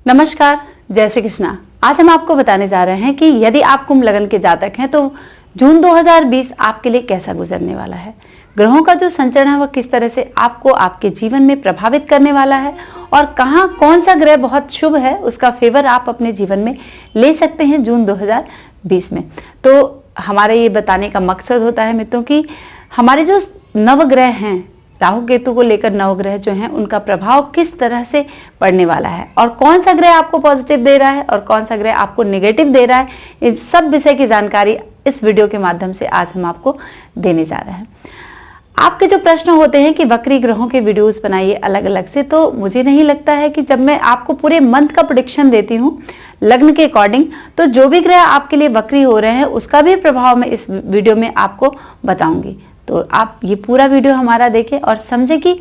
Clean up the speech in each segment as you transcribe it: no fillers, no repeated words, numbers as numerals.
नमस्कार, जय श्री कृष्णा। आज हम आपको बताने जा रहे हैं कि यदि आप कुंभ लग्न के जातक हैं तो जून 2020 आपके लिए कैसा गुजरने वाला है। ग्रहों का जो संचरण है वह किस तरह से आपको आपके जीवन में प्रभावित करने वाला है और कहाँ कौन सा ग्रह बहुत शुभ है, उसका फेवर आप अपने जीवन में ले सकते हैं जून 2020 में। तो हमारे ये बताने का मकसद होता है मित्रों कि हमारे जो नवग्रह हैं, राहु केतु को लेकर नवग्रह जो हैं उनका प्रभाव किस तरह से पड़ने वाला है और कौन सा ग्रह आपको पॉजिटिव दे रहा है और कौन सा ग्रह आपको नेगेटिव दे रहा है, इन सब विषय की जानकारी इस वीडियो के माध्यम से आज हम आपको देने जा रहे हैं। आपके जो प्रश्न होते हैं कि वक्री ग्रहों के वीडियोस बनाइए अलग अलग से, तो मुझे नहीं लगता है कि जब मैं आपको पूरे मंथ का प्रेडिक्शन देती हूँ लग्न के अकॉर्डिंग, तो जो भी ग्रह आपके लिए वक्री हो रहे हैं उसका भी प्रभाव मैं इस वीडियो में आपको बताऊंगी। तो आप ये पूरा वीडियो हमारा देखें और समझें कि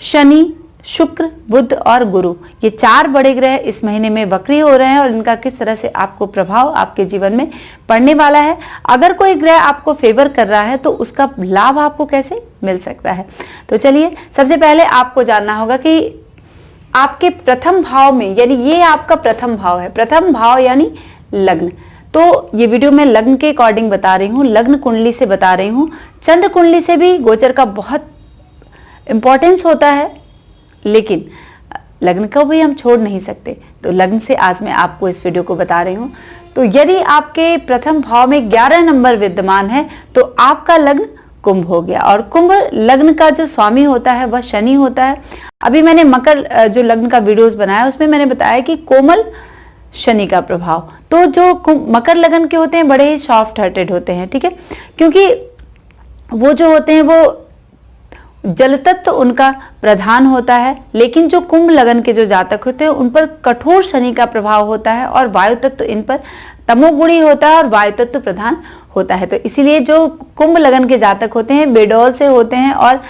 शनि, शुक्र, बुध और गुरु, ये चार बड़े ग्रह इस महीने में वक्री हो रहे हैं और इनका किस तरह से आपको प्रभाव आपके जीवन में पड़ने वाला है। अगर कोई ग्रह आपको फेवर कर रहा है तो उसका लाभ आपको कैसे मिल सकता है। तो चलिए, सबसे पहले आपको जानना होगा कि आपके प्रथम भाव में, यानी ये आपका प्रथम भाव है, प्रथम भाव यानी लग्न। तो ये वीडियो मैं लग्न के अकॉर्डिंग बता रही हूँ, लग्न कुंडली से बता रही हूँ। चंद्र कुंडली से भी गोचर का बहुत इंपॉर्टेंस होता है, लेकिन लग्न को भी हम छोड़ नहीं सकते। तो लग्न से आज मैं आपको इस वीडियो को बता रही हूँ। तो यदि आपके प्रथम भाव में 11 नंबर विद्यमान है तो आपका लग्न कुंभ हो गया, और कुंभ लग्न का जो स्वामी होता है वह शनि होता है। अभी मैंने मकर जो लग्न का वीडियोस बनाया उसमें मैंने बताया कि कोमल शनि का प्रभाव। तो जो मकर लगन के होते हैं बड़े ही सॉफ्ट हार्टेड होते हैं, ठीक है, क्योंकि वो जो होते हैं वो जल तत्व उनका प्रधान होता है। लेकिन जो कुंभ लगन के जो जातक होते हैं उन पर कठोर शनि का प्रभाव होता है और वायु तत्व इन पर तमोगुणी होता है और वायु तत्व प्रधान होता है। तो इसीलिए जो कुंभ लगन के जातक होते हैं बेडौल से होते हैं और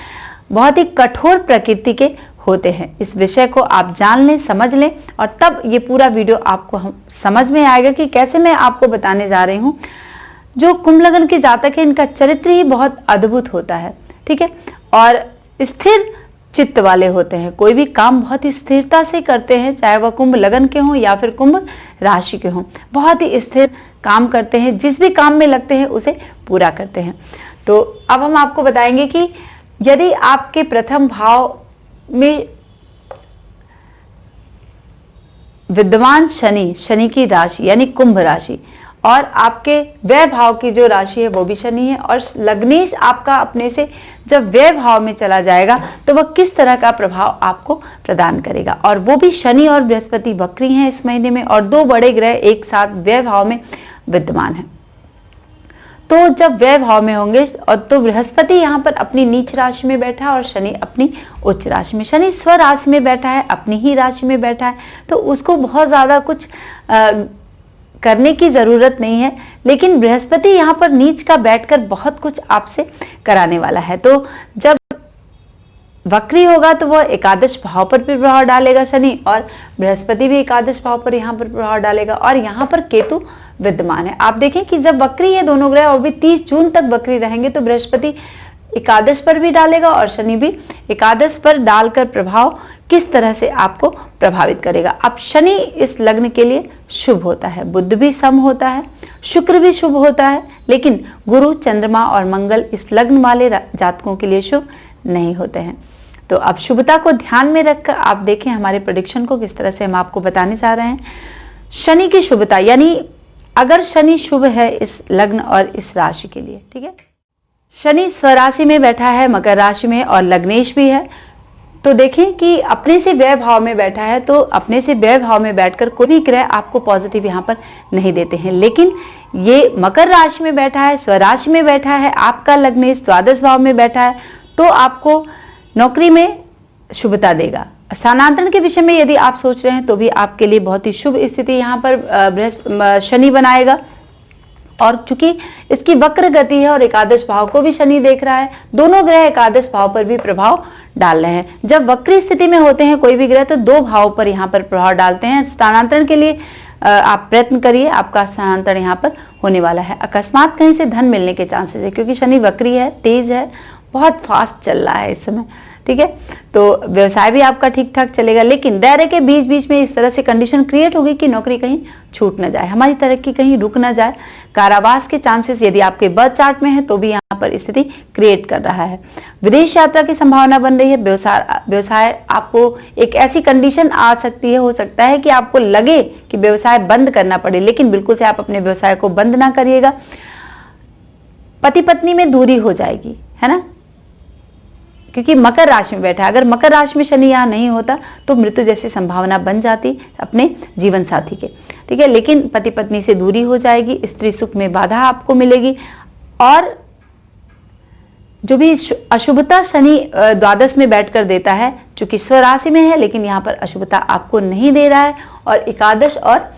बहुत ही कठोर प्रकृति के होते हैं। इस विषय को आप जान लें, समझ लें, और तब ये पूरा वीडियो आपको समझ में आएगा कि कैसे मैं आपको बताने जा रही हूँ। जो कुंभ लगन के जातक है इनका चरित्र ही बहुत अद्भुत होता है, ठीक है, और स्थिर चित्त वाले होते हैं। कोई भी काम बहुत ही स्थिरता से करते हैं, चाहे वह कुंभ लगन के हों या फिर कुंभ राशि के हों, बहुत ही स्थिर काम करते हैं, जिस भी काम में लगते हैं उसे पूरा करते हैं। तो अब हम आपको बताएंगे कि यदि आपके प्रथम भाव में विद्यमान शनि, शनि की राशि यानी कुंभ राशि, और आपके व्यय भाव की जो राशि है वो भी शनि है, और लग्नेश आपका अपने से जब व्यय भाव में चला जाएगा तो वह किस तरह का प्रभाव आपको प्रदान करेगा। और वो भी शनि और बृहस्पति वक्री हैं इस महीने में, और दो बड़े ग्रह एक साथ व्यय भाव में विद्यमान है। तो जब व्यय भाव में होंगे और तो बृहस्पति यहाँ पर अपनी नीच राशि में बैठा है और शनि अपनी उच्च राशि में, शनि स्व राशि में बैठा है, अपनी ही राशि में बैठा है, तो उसको बहुत ज्यादा कुछ करने की जरूरत नहीं है। लेकिन बृहस्पति यहाँ पर नीच का बैठकर बहुत कुछ आपसे कराने वाला है। तो जब वक्री होगा तो वह एकादश भाव पर भी प्रभाव डालेगा शनि, और बृहस्पति भी एकादश भाव पर यहाँ पर प्रभाव डालेगा, और यहाँ पर केतु विद्यमान है। आप देखें कि जब वक्री है दोनों ग्रह और भी 30 जून तक वक्री रहेंगे तो बृहस्पति एकादश पर भी डालेगा और शनि भी एकादश पर डालकर प्रभाव किस तरह से आपको प्रभावित करेगा। अब शनि इस लग्न के लिए शुभ होता है, बुध भी सम होता है, शुक्र भी शुभ होता है, लेकिन गुरु, चंद्रमा और मंगल इस लग्न वाले जातकों के लिए शुभ नहीं होते हैं। तो अब शुभता को ध्यान में रखकर आप देखें हमारे प्रेडिक्शन को किस तरह से हम आपको बताने जा रहे हैं। शनि की शुभता, यानी अगर शनि शुभ है इस लग्न और इस राशि के लिए, ठीक है, शनि स्वराशि में बैठा है, मकर राशि में, और लग्नेश भी है। तो देखें कि अपने से व्यय भाव में बैठा है, तो अपने से व्यय भाव में बैठकर कोई भी ग्रह आपको पॉजिटिव यहाँ पर नहीं देते हैं। लेकिन ये मकर राशि में बैठा है, स्वराशि में बैठा है, आपका लग्नेश द्वादश भाव में बैठा है, तो आपको नौकरी में शुभता देगा। स्थानांतरण के विषय में यदि आप सोच रहे हैं तो भी आपके लिए बहुत ही शुभ स्थिति यहाँ पर शनि बनाएगा। और चूंकि इसकी वक्र गति है और एकादश भाव को भी शनि देख रहा है, दोनों ग्रह एकादश भाव पर भी प्रभाव डाल रहे हैं। जब वक्री स्थिति में होते हैं कोई भी ग्रह तो दो भाव पर यहाँ पर प्रभाव डालते हैं। स्थानांतरण के लिए आप प्रयत्न करिए, आपका स्थानांतरण यहाँ पर होने वाला है। अकस्मात कहीं से धन मिलने के चांसेस है, क्योंकि शनि वक्री है, तेज है, बहुत फास्ट चल रहा है इस समय, ठीक है। तो व्यवसाय भी आपका ठीक ठाक चलेगा, लेकिन रह रह के बीच बीच में इस तरह से कंडीशन क्रिएट होगी कि नौकरी कहीं छूट ना जाए, हमारी तरक्की कहीं रुक ना जाए। कारावास के चांसेस यदि आपके बर्थ चार्ट में है तो भी यहाँ पर स्थिति क्रिएट कर रहा है। विदेश यात्रा की संभावना बन रही है। व्यवसाय आपको एक ऐसी कंडीशन आ सकती है, हो सकता है कि आपको लगे कि व्यवसाय बंद करना पड़े, लेकिन बिल्कुल से आप अपने व्यवसाय को बंद ना करिएगा। पति पत्नी में दूरी हो जाएगी, है ना, क्योंकि मकर राशि में बैठा है। अगर मकर राशि में शनि यहाँ नहीं होता तो मृत्यु जैसी संभावना बन जाती अपने जीवन साथी के, ठीक है। लेकिन पति पत्नी से दूरी हो जाएगी, स्त्री सुख में बाधा आपको मिलेगी, और जो भी अशुभता शनि द्वादश में बैठकर देता है, चूंकि स्वराशि में है लेकिन यहाँ पर अशुभता आपको नहीं दे रहा है, और एकादश और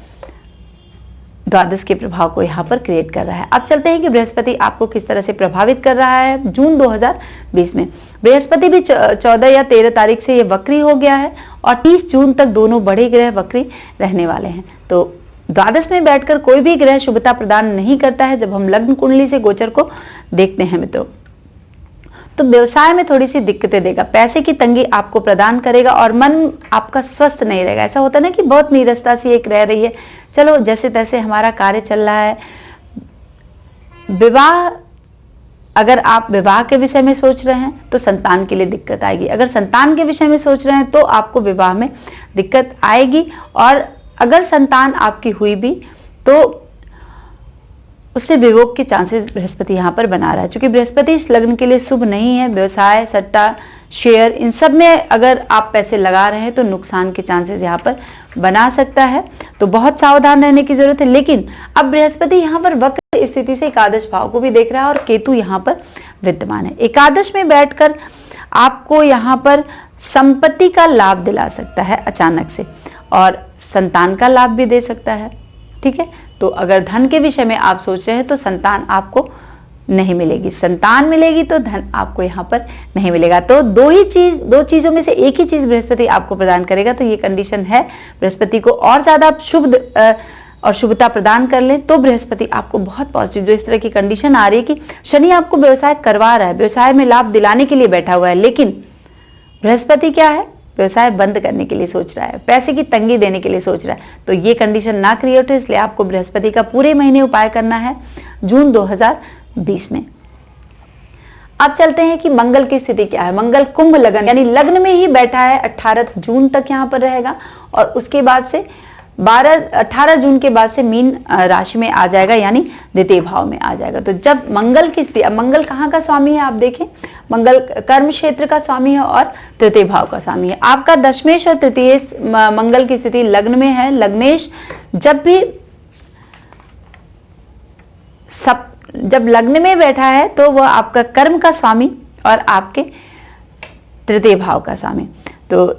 द्वादश के प्रभाव को यहाँ पर क्रिएट कर रहा है। अब चलते हैं कि बृहस्पति आपको किस तरह से प्रभावित कर रहा है जून 2020 में। बृहस्पति भी 14 या 13 तारीख से ये वक्री हो गया है, और 30 जून तक दोनों बड़े ग्रह वक्री रहने वाले हैं। तो द्वादश में बैठकर कोई भी ग्रह शुभता प्रदान नहीं करता है जब हम लग्न कुंडली से गोचर को देखते हैं मित्रों। तो व्यवसाय में थोड़ी सी दिक्कतें देगा, पैसे की तंगी आपको प्रदान करेगा, और मन आपका स्वस्थ नहीं रहेगा। ऐसा होता है ना कि बहुत नीरसता सी एक रह रही है, चलो जैसे तैसे हमारा कार्य चल रहा है। विवाह, अगर आप विवाह के विषय में सोच रहे हैं तो संतान के लिए दिक्कत आएगी। अगर संतान के विषय में सोच रहे हैं तो आपको विवाह में दिक्कत आएगी, और अगर संतान आपकी हुई भी तो उससे वियोग के चांसेस बृहस्पति यहाँ पर बना रहा है। क्योंकि बृहस्पति इस लग्न के लिए शुभ नहीं है। व्यवसाय, सट्टा, शेयर, इन सब में अगर आप पैसे लगा रहे हैं तो नुकसान के चांसेस यहाँ पर बना सकता है, तो बहुत सावधान रहने की जरूरत है। लेकिन अब बृहस्पति यहाँ पर वक्र स्थिति से एकादश भाव को भी देख रहा है, और केतु यहाँ पर विद्यमान है। एकादश में बैठकर आपको यहाँ पर संपत्ति का लाभ दिला सकता है अचानक से, और संतान का लाभ भी दे सकता है, ठीक है। तो अगर धन के विषय में आप सोच रहे हैं तो संतान आपको नहीं मिलेगी, संतान मिलेगी तो धन आपको यहाँ पर नहीं मिलेगा। तो दो चीजों में से एक ही चीज बृहस्पति आपको प्रदान करेगा। तो ये कंडीशन है, बृहस्पति को और ज्यादा शुभ और शुभता प्रदान कर लें तो बृहस्पति आपको बहुत पॉजिटिव, जो इस तरह की कंडीशन आ रही है कि शनि आपको व्यवसाय करवा रहा है, व्यवसाय में लाभ दिलाने के लिए बैठा हुआ है, लेकिन बृहस्पति क्या है, व्यवसाय बंद करने के लिए सोच रहा है, पैसे की तंगी देने के लिए सोच रहा है। तो ये कंडीशन ना क्रिएट हो, इसलिए आपको बृहस्पति का पूरे महीने उपाय करना है जून 2020 में। अब चलते हैं कि मंगल की स्थिति क्या है। मंगल कुंभ लगन यानी लग्न में ही बैठा है, 18 जून तक यहाँ पर रहेगा, और उसके बाद से 18 जून के बाद से मीन राशि में आ जाएगा, यानी द्वितीय भाव में आ जाएगा। तो जब मंगल की स्थिति, अब मंगल कहाँ का स्वामी है आप देखें, मंगल कर्म क्षेत्र का स्वामी है और तृतीय भाव का स्वामी है। आपका दशमेश और तृतीय मंगल की स्थिति लग्न में है। लग्नेश जब लग्न में बैठा है तो वह आपका कर्म का स्वामी और आपके तृतीय भाव का स्वामी। तो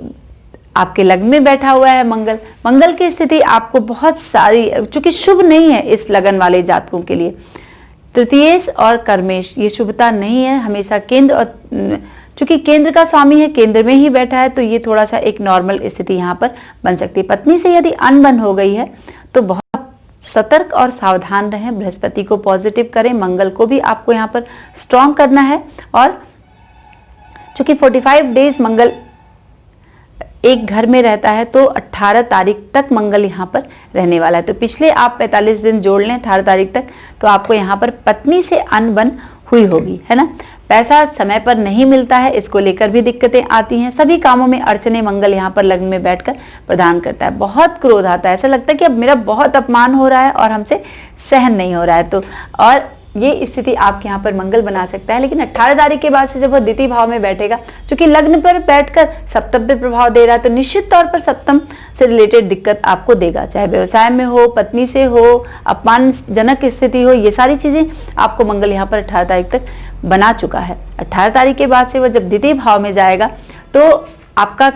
आपके लग्न में बैठा हुआ है मंगल की स्थिति आपको बहुत सारी, चूंकि शुभ नहीं है इस लगन वाले जातकों के लिए, तृतीयेश और कर्मेश ये शुभता नहीं है। हमेशा केंद्र, और चूंकि केंद्र का स्वामी है, केंद्र में ही बैठा है, तो ये थोड़ा सा एक नॉर्मल स्थिति यहाँ पर बन सकती है। पत्नी से यदि अनबन हो गई है तो बहुत सतर्क और सावधान रहें, बृहस्पति को पॉजिटिव करें, मंगल को भी आपको यहाँ पर स्ट्रॉन्ग करना है। और चूंकि 45 डेज मंगल एक घर में रहता है तो 18 तारीख तक मंगल यहाँ पर रहने वाला है। तो पिछले आप 45 दिन जोड़ लें 18 तारीख तक, तो आपको यहाँ पर पत्नी से अनबन हुई होगी, है ना। पैसा समय पर नहीं मिलता है, इसको लेकर भी दिक्कतें आती हैं। सभी कामों में अड़चने मंगल यहाँ पर लग्न में बैठकर प्रदान करता है। बहुत क्रोध आता है, ऐसा लगता है कि अब मेरा बहुत अपमान हो रहा है और हमसे सहन नहीं हो रहा है। तो और ये स्थिति आपके यहाँ पर मंगल बना सकता है। लेकिन 18 तारीख के बाद से जब वह द्वितीय भाव में बैठेगा, क्योंकि लग्न पर बैठकर सप्तम पे प्रभाव दे रहा है, तो निश्चित तौर पर सप्तम से रिलेटेड दिक्कत आपको देगा, चाहे व्यवसाय में हो, पत्नी से हो, अपमानजनक स्थिति हो, ये सारी चीजें आपको मंगल यहाँ पर 18 तारीख तक बना चुका है। 18 तारीख के बाद से वह जब द्वितीय भाव में जाएगा तो आपका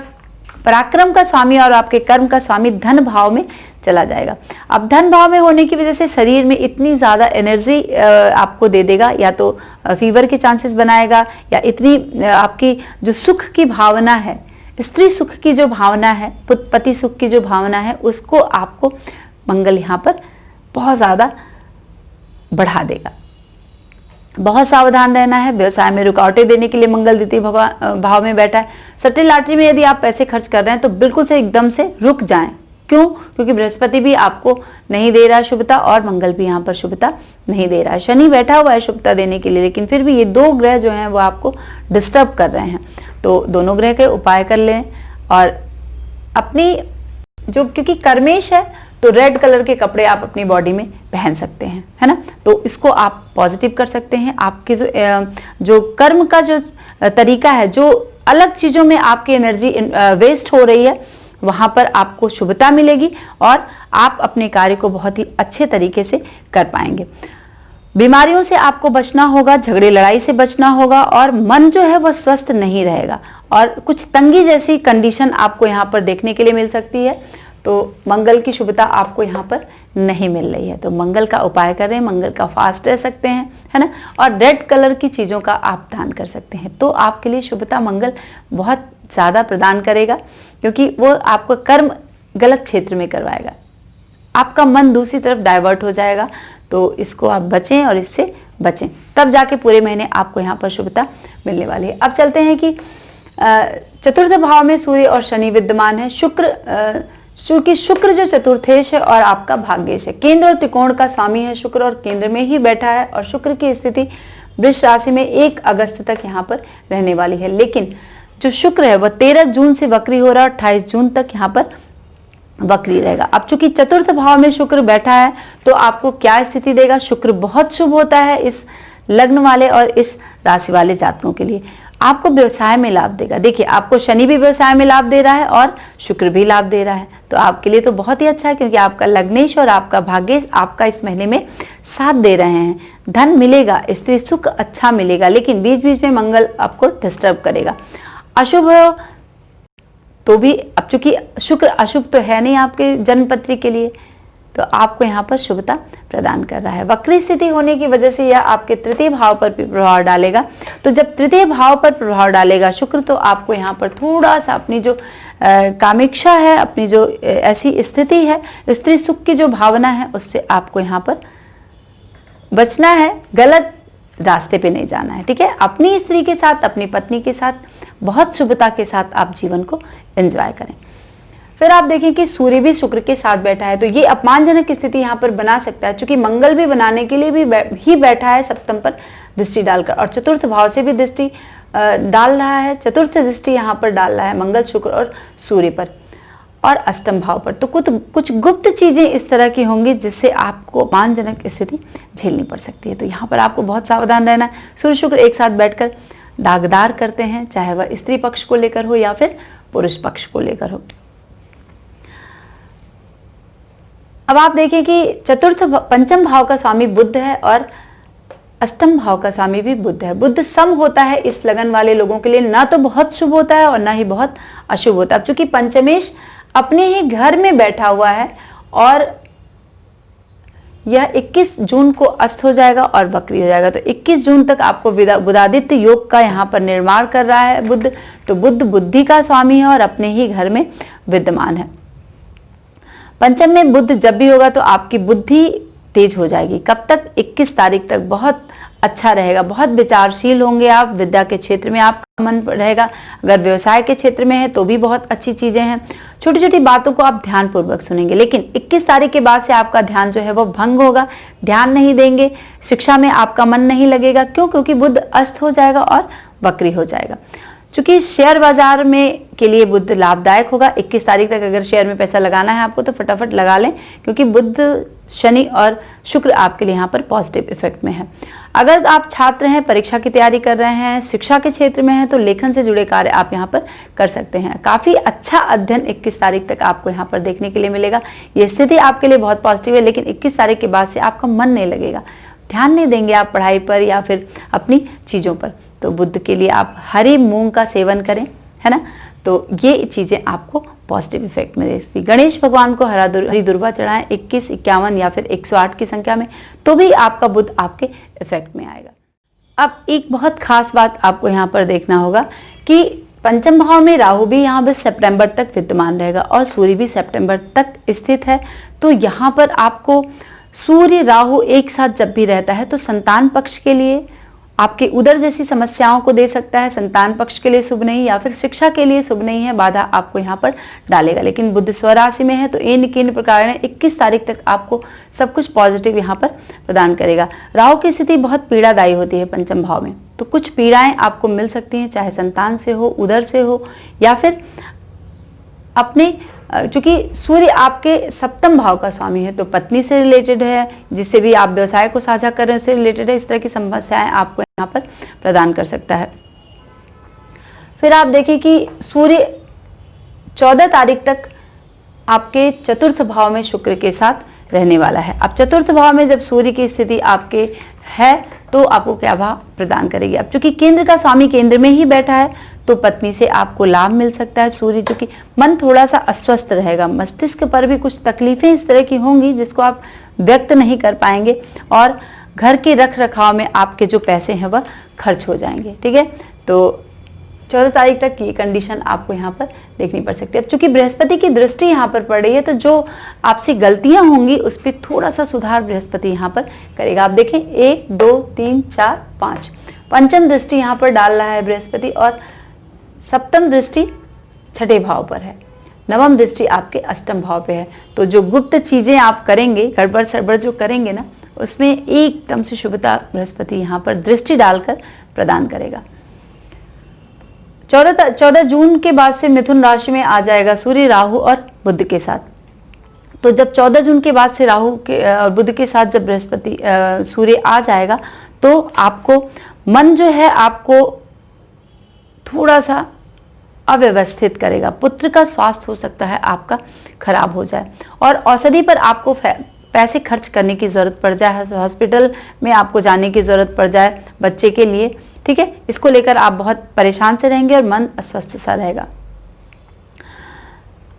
पराक्रम का स्वामी और आपके कर्म का स्वामी धन भाव में चला जाएगा। अब धन भाव में होने की वजह से शरीर में इतनी ज्यादा एनर्जी आपको दे देगा, या तो फीवर के चांसेस बनाएगा, या इतनी आपकी जो सुख की भावना है, स्त्री सुख की जो भावना है, पति सुख की जो भावना है, उसको आपको मंगल यहाँ पर बहुत ज्यादा बढ़ा देगा। बहुत सावधान रहना है। व्यवसाय में रुकावटें देने के लिए मंगल द्वितीय भाव में बैठा है। सट्टे लॉटरी में यदि आप पैसे खर्च कर रहे हैं तो बिल्कुल से एकदम से रुक जाएं। क्यों? क्योंकि बृहस्पति भी आपको नहीं दे रहा है शुभता और मंगल भी यहाँ पर शुभता नहीं दे रहा है। शनि बैठा हुआ है शुभता देने के लिए, लेकिन फिर भी ये दो ग्रह जो हैं वो आपको डिस्टर्ब कर रहे हैं। तो दोनों ग्रह के उपाय कर लें और अपनी जो, क्योंकि कर्मेश है तो रेड कलर के कपड़े आप अपनी बॉडी में पहन सकते हैं, है ना। तो इसको आप पॉजिटिव कर सकते हैं। आपके जो कर्म का जो तरीका है, जो अलग चीजों में आपकी एनर्जी वेस्ट हो रही है, वहां पर आपको शुभता मिलेगी और आप अपने कार्य को बहुत ही अच्छे तरीके से कर पाएंगे। बीमारियों से आपको बचना होगा, झगड़े लड़ाई से बचना होगा और मन जो है वह स्वस्थ नहीं रहेगा और कुछ तंगी जैसी कंडीशन आपको यहाँ पर देखने के लिए मिल सकती है। तो मंगल की शुभता आपको यहाँ पर नहीं मिल रही है, तो मंगल का उपाय करें, मंगल का फास्ट रह सकते हैं, है ना। और रेड कलर की चीजों का आप दान कर सकते हैं, तो आपके लिए शुभता मंगल बहुत ज्यादा प्रदान करेगा, क्योंकि वो आपको कर्म गलत क्षेत्र में करवाएगा, आपका मन दूसरी तरफ डाइवर्ट हो जाएगा। तो इसको आप बचें और इससे बचें, तब जाके पूरे महीने आपको यहाँ पर शुभता मिलने वाली है। अब चलते हैं कि चतुर्थ भाव में सूर्य और शनि विद्यमान है। शुक्र जो चतुर्थेश है और आपका भाग्येश है, केंद्र और त्रिकोण का स्वामी है शुक्र और केंद्र में ही बैठा है और शुक्र की स्थिति वृष राशि में 1 अगस्त तक यहाँ पर रहने वाली है। लेकिन जो शुक्र है वह 13 जून से वक्री हो रहा है और 28 जून तक यहाँ पर वक्री रहेगा। अब चूंकि चतुर्थ भाव में शुक्र बैठा है तो आपको क्या स्थिति देगा? शुक्र बहुत शुभ होता है इस लग्न वाले और इस राशि वाले जातकों के लिए। आपको व्यवसाय में लाभ देगा। देखिए, आपको शनि भी व्यवसाय में लाभ दे रहा है और शुक्र भी लाभ दे रहा है, तो आपके लिए तो बहुत ही अच्छा है, क्योंकि आपका लग्नेश और आपका भाग्येश आपका इस महीने में साथ दे रहे हैं। धन मिलेगा, स्त्री सुख अच्छा मिलेगा, लेकिन बीच बीच में मंगल आपको डिस्टर्ब करेगा। अशुभ तो भी, अब चूंकि शुक्र अशुभ तो है नहीं आपके जन्मपत्री के लिए, तो आपको यहाँ पर शुभता प्रदान कर रहा है। वक्री स्थिति होने की वजह से यह आपके तृतीय भाव पर भी प्रभाव डालेगा। तो जब तृतीय भाव पर प्रभाव डालेगा शुक्र, तो आपको यहाँ पर थोड़ा सा अपनी जो कामेक्षा है, अपनी जो ऐसी स्थिति है, स्त्री सुख की जो भावना है, उससे आपको यहाँ पर बचना है, गलत रास्ते पे नहीं जाना है, ठीक है। अपनी स्त्री के साथ, अपनी पत्नी के साथ बहुत शुभता के साथ आप जीवन को एंजॉय करें। फिर आप देखें कि सूर्य भी शुक्र के साथ बैठा है, तो ये अपमानजनक स्थिति यहाँ पर बना सकता है, क्योंकि मंगल भी बनाने के लिए भी बैठा है सप्तम पर दृष्टि डालकर, और चतुर्थ भाव से भी दृष्टि डाल रहा है। चतुर्थ दृष्टि यहाँ पर डाल रहा है मंगल, शुक्र और सूर्य पर और अष्टम भाव पर। तो कुछ गुप्त चीजें इस तरह की होंगी जिससे आपको अपमानजनक स्थिति झेलनी पड़ सकती है। तो यहाँ पर आपको बहुत सावधान रहना है। सूर्य शुक्र एक साथ बैठकर दागदार करते हैं, चाहे वह स्त्री पक्ष को लेकर हो या फिर पुरुष पक्ष को लेकर हो। अब आप देखें कि पंचम भाव का स्वामी बुध है और अष्टम भाव का स्वामी भी बुध है। बुध सम होता है इस लगन वाले लोगों के लिए, ना तो बहुत शुभ होता है और ना ही बहुत अशुभ होता है। अब चूंकि पंचमेश अपने ही घर में बैठा हुआ है और यह 21 जून को अस्त हो जाएगा और वक्री हो जाएगा, तो 21 जून तक आपको बुधादित्य योग का यहाँ पर निर्माण कर रहा है बुध। तो बुध बुद्धि का स्वामी है और अपने ही घर में विद्यमान है। पंचम में बुध जब भी होगा तो आपकी बुद्धि तेज हो जाएगी। कब तक? 21 तारीख तक बहुत अच्छा रहेगा। बहुत विचारशील होंगे आप, विद्या के क्षेत्र में आपका मन रहेगा, अगर व्यवसाय के क्षेत्र में है तो भी बहुत अच्छी चीजें हैं। छोटी छोटी बातों को आप ध्यानपूर्वक सुनेंगे, लेकिन 21 तारीख के बाद से आपका ध्यान जो है वो भंग होगा, ध्यान नहीं देंगे, शिक्षा में आपका मन नहीं लगेगा। क्यों? क्योंकि बुध अस्त हो जाएगा और वक्री हो जाएगा। चूंकि शेयर बाजार में के लिए बुध लाभदायक होगा। 21 तारीख तक अगर शेयर में पैसा लगाना है आपको तो फटाफट लगा लें, क्योंकि बुध, शनि और शुक्र आपके लिए यहाँ पर पॉजिटिव इफेक्ट में है। अगर आप छात्र हैं, परीक्षा की तैयारी कर रहे हैं, शिक्षा के क्षेत्र में हैं, तो लेखन से जुड़े कार्य आप यहाँ पर कर सकते हैं। काफी अच्छा अध्ययन 21 तारीख तक आपको यहाँ पर देखने के लिए मिलेगा। ये स्थिति आपके लिए बहुत पॉजिटिव है, लेकिन 21 तारीख के बाद से आपका मन नहीं लगेगा, ध्यान नहीं देंगे आप पढ़ाई पर या फिर अपनी चीजों पर। तो बुध के लिए आप हरी मूंग का सेवन करें, है ना, तो ये चीजें आपको पॉजिटिव इफेक्ट में देती। गणेश भगवान को हरी दुर्वा चढ़ाएं 21, 51 या फिर 108 की संख्या में, तो भी आपका बुध आपके इफेक्ट में आएगा। अब एक बहुत खास बात आपको यहाँ पर देखना होगा कि पंचम भाव में राहु भी यहाँ पर सितंबर तक विद्यमान रहेगा और सूर्य भी सितंबर तक स्थित है। तो यहाँ पर आपको सूर्य राहु एक साथ जब भी रहता है तो संतान पक्ष के लिए आपके उदर जैसी समस्याओं को दे सकता है, संतान पक्ष के लिए शुभ नहीं, या फिर शिक्षा के लिए शुभ नहीं है, बाधा आपको यहाँ पर डालेगा। लेकिन बुध स्वराशि में है तो इन किन प्रकार 21 तारीख तक आपको सब कुछ पॉजिटिव यहाँ पर प्रदान करेगा। राहु की स्थिति बहुत पीड़ादायी होती है पंचम भाव में, तो कुछ पीड़ाएं आपको मिल सकती हैं, चाहे संतान से हो, उदर से हो, या फिर अपने, चूंकि सूर्य आपके सप्तम भाव का स्वामी है तो पत्नी से रिलेटेड है, जिससे भी आप व्यवसाय को साझा कर रहे हैं उससे रिलेटेड है, इस तरह की समस्याएं आपको यहाँ पर प्रदान कर सकता है। फिर आप देखिए कि सूर्य 14 तारीख तक आपके चतुर्थ भाव में शुक्र के साथ रहने वाला है। अब चतुर्थ भाव में जब सूर्य की स्थिति आपके है तो आपको क्या भाव प्रदान करेगी। अब चूंकि केंद्र का स्वामी केंद्र में ही बैठा है तो पत्नी से आपको लाभ मिल सकता है। सूर्य चूंकि मन थोड़ा सा अस्वस्थ रहेगा, मस्तिष्क पर भी कुछ तकलीफें इस तरह की होंगी जिसको आप व्यक्त नहीं कर पाएंगे, और घर के रख रखाव में आपके जो पैसे हैं वह खर्च हो जाएंगे। ठीक है, तो 14 तारीख तक ये कंडीशन आपको यहाँ पर देखनी पड़ सकती है। अब चूंकि बृहस्पति की दृष्टि यहाँ पर पड़ रही है तो जो आपसे गलतियां होंगी उस पर थोड़ा सा सुधार बृहस्पति यहाँ पर करेगा। आप देखें 1 2 3 4 5 पंचम दृष्टि यहाँ पर डाल रहा है बृहस्पति, और सप्तम दृष्टि छठे भाव पर है, नवम दृष्टि आपके अष्टम भाव पे है। तो जो गुप्त चीजें आप करेंगे, गड़बड़ सड़बड़ जो करेंगे ना, उसमें एकदम से शुभता बृहस्पति यहाँ पर दृष्टि डालकर प्रदान करेगा। 14 जून के बाद से मिथुन राशि में आ जाएगा सूर्य राहु और बुध के साथ। तो जब 14 जून के बाद से राहु के और बुध के साथ जब बृहस्पति सूर्य आ जाएगा तो आपको मन जो है आपको थोड़ा सा अव्यवस्थित करेगा। पुत्र का स्वास्थ्य हो सकता है आपका खराब हो जाए, और औषधि पर आपको पैसे खर्च करने की जरूरत पड़ जाए, हॉस्पिटल में आपको जाने की जरूरत पड़ जाए बच्चे के लिए। ठीक है, इसको लेकर आप बहुत परेशान से रहेंगे और मन अस्वस्थ सा रहेगा।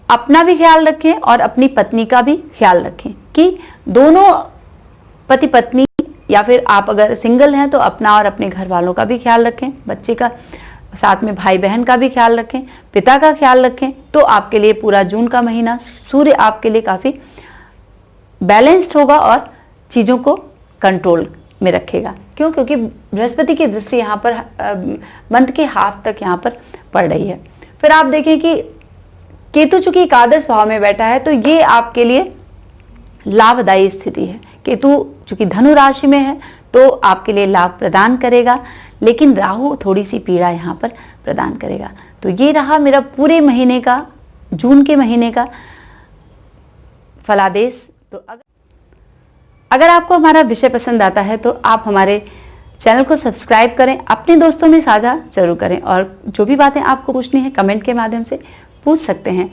अपना भी ख्याल रखें और अपनी पत्नी का भी ख्याल रखें कि दोनों पति पत्नी, या फिर आप अगर सिंगल हैं तो अपना और अपने घर वालों का भी ख्याल रखें, बच्चे का, साथ में भाई बहन का भी ख्याल रखें, पिता का ख्याल रखें। तो आपके लिए पूरा जून का महीना सूर्य आपके लिए काफी बैलेंस्ड होगा और चीजों को कंट्रोल में रखेगा। क्यों? क्योंकि बृहस्पति की दृष्टि यहाँ पर मंथ के हाफ तक यहाँ पर पड़ रही है। फिर आप देखें कि केतु चूंकि एकादश भाव में बैठा है तो ये आपके लिए लाभदायी स्थिति है। केतु चूंकि धनु राशि में है तो आपके लिए लाभ प्रदान करेगा, लेकिन राहु थोड़ी सी पीड़ा यहाँ पर प्रदान करेगा। तो ये रहा मेरा पूरे महीने का, जून के महीने का फलादेश। तो अगर आपको हमारा विषय पसंद आता है तो आप हमारे चैनल को सब्सक्राइब करें, अपने दोस्तों में साझा जरूर करें, और जो भी बातें आपको पूछनी है कमेंट के माध्यम से पूछ सकते हैं।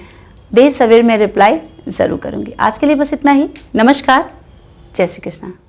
देर सवेर में रिप्लाई जरूर करूंगी। आज के लिए बस इतना ही। नमस्कार, जय श्री कृष्ण।